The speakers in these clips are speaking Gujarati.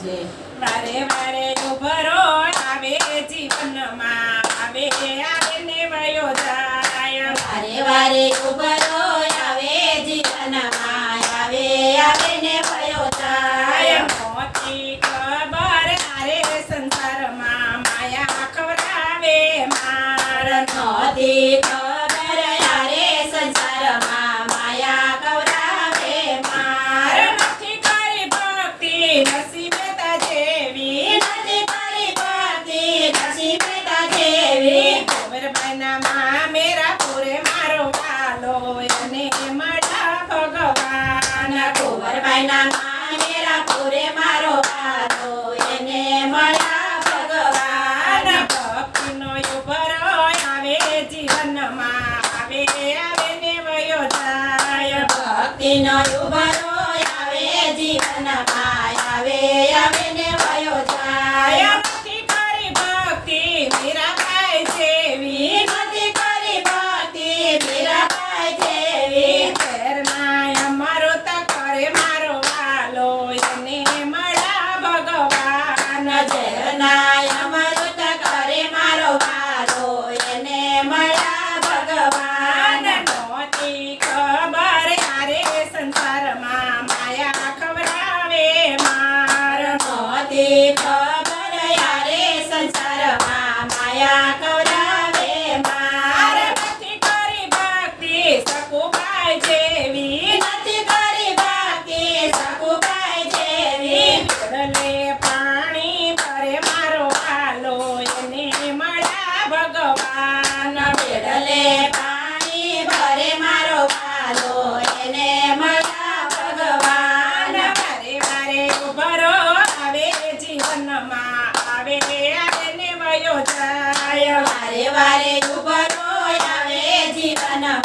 જે વારે વારે ઉભરો આવે જીવનમાં આવે આવે ને વયો જાય વારે વારે ઉભરો આવે જીવનમાં આવે આવે ને ભયો જાય મોતી ખબર આરે સંસારમાં માયા ખવડાવે માર નહોતી ખબર યારે સંસારમાં માયા કવરાવે માર માર નથી કરી ભક્તિ નસીબે જેવી નથી કરી ભક્તિ નસીબે જેવી કુંવરબાઈના માં મેરા પૂરે મારો વાલો એને મળ્યા ભગવાન કુંવરબાઈના માં મેરા પૂરે મારો વાલો એને મળ્યા ભગવાન ભક્તિનો ઉભરો આવે જીવનમાં આવે આવે ને વયો જાય ભક્તિનો ઉભરો આવે જીવનમાં આવે આવે ને વયો જાય નથી કરી ભક્તિ મીરાબાઈ જેવી નથી કરી ભક્તિ મીરાબાઈ જેવી ઘેરના અમારો તા કરે મારો વાલો એને મળ્યા ભગવાન નજરના અમૃત કરે મારો વાલો એને મળ્યા ભગવાન નહોતી ખબર યારે સંસારમાં માયા ખવડાવે માર નહોતી ખબર યારે સંસારમાં માયા કવરાવે માર માર નથી કરી ભક્તિ સકુબાઈ જેવી નથી કરી ભક્તિ સકુબાઈ જેવી વિરલે પાણી ભરે મારો વાલો એને મળ્યા ભગવાન બેડલે પાણી ભરે મારો વાલો એને મળ્યા ભગવાન વારે વારે ઉભરો આવે જીવનમાં આવે આવે ને વયો જાય વારે વારે ઉભરો આવે જીવનમાં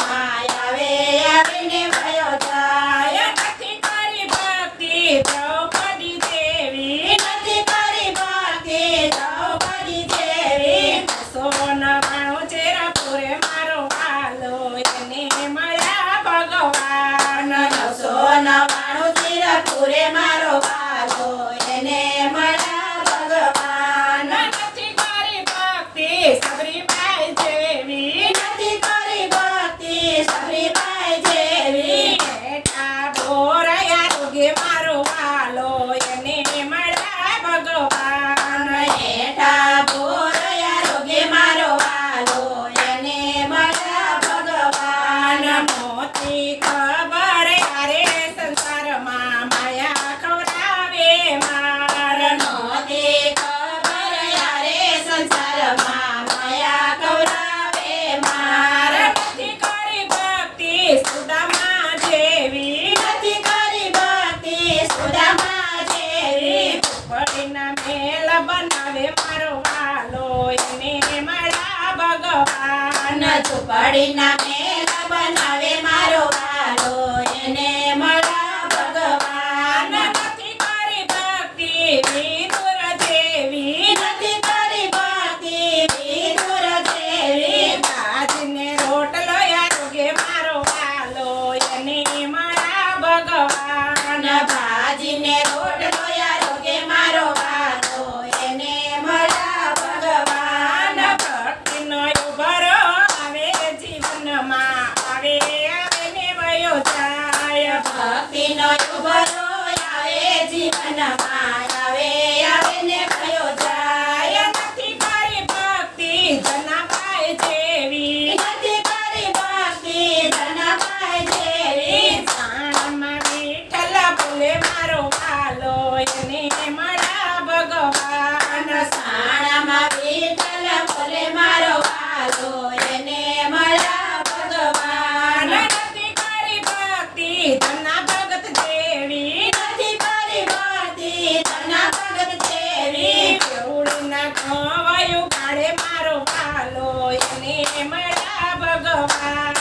આવે આવે ને ભયો જાય નથી કરી ભક્તિ દ્રૌપદી દેવી નથી કરી ભક્તિ દ્રૌપદી જેવી સોનવાણો ચેરા પૂરે મારો વાલો એને મળ્યા ભગવાન 999 ચિરપુરે મારો વાલો એને મળ્યા ભગવાન નથી કરી ભક્તિ સબરીબાઈ જેવી નથી કરી ભક્તિ સબરીબાઈ જેવી બેઠા બોરયા રોગે મારો વાલો એને મળ્યા ભગવાન હેઠા બોરયા રોગે મારો વાલો એને મળ્યા ભગવાન મોતી ખબર યારે સંસારમાં માયા ખવડાવે માર નહોતી ખબર યારે સંસારમાં માયા કવરાવે માર માર નથી કરી ભક્તિ સુદામા જેવી નથી કરી ભક્તિ સુદામા જેવી પડીના મેલ બનાવે મારો વાલો એને મળ્યા ભગવાન ઝૂંપડીના મેલ બનાવે મારો વાલો એને મળ્યા ભગવાન નથી કરી ભક્તિ વિદુર જેવી નથી કરી ભક્તિ વિદુર જેવી બાજને રોટલો યારોગે મારો વાલો એને મળ્યા ભગવાન ભાજીને રોટલો યારોગે મારો વાલો એને મળ્યા ભગવાન ભક્તિનો ઉભરો આવે જીવનમાં આવે આવે ને વયો જાય ભક્તિનો ઉભરો આવે જીવનમાં આવે આવે ને ભયો જાય નથી કરી ભક્તિ જનાબાઈ જેવી નથી કરી ભક્તિ ધનાબાઈ જેવી સાણમાં વિઠ્ઠલ બોલે મારો વાલો એને મળ્યા ભગવાન સાણામાં વિઠ્ઠલ બોલે મારો વાલો એને મળ્યા ભગવાન નથી કરી ભક્તિ ધના ભગત જેવી નથી કરી ભક્તિ ધના ભગત જેવી કેવડીના ખવાયું કાઢે મારો વાલો એને મળ્યા ભગવાન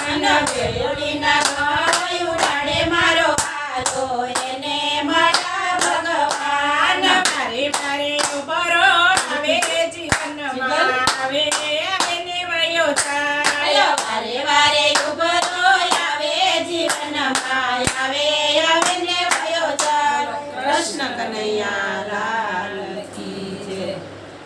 વેળીના ગળે ઉડાડે મારો વાલો એને મળ્યા ભગવાન મારે મારે ઉભરો આવે જીવનમાં આવે આવે ને વયો જાય વારે વારે ઉભરો આવે જીવનમાં આવે આવે ને ભયો જાય કૃષ્ણ કનૈયા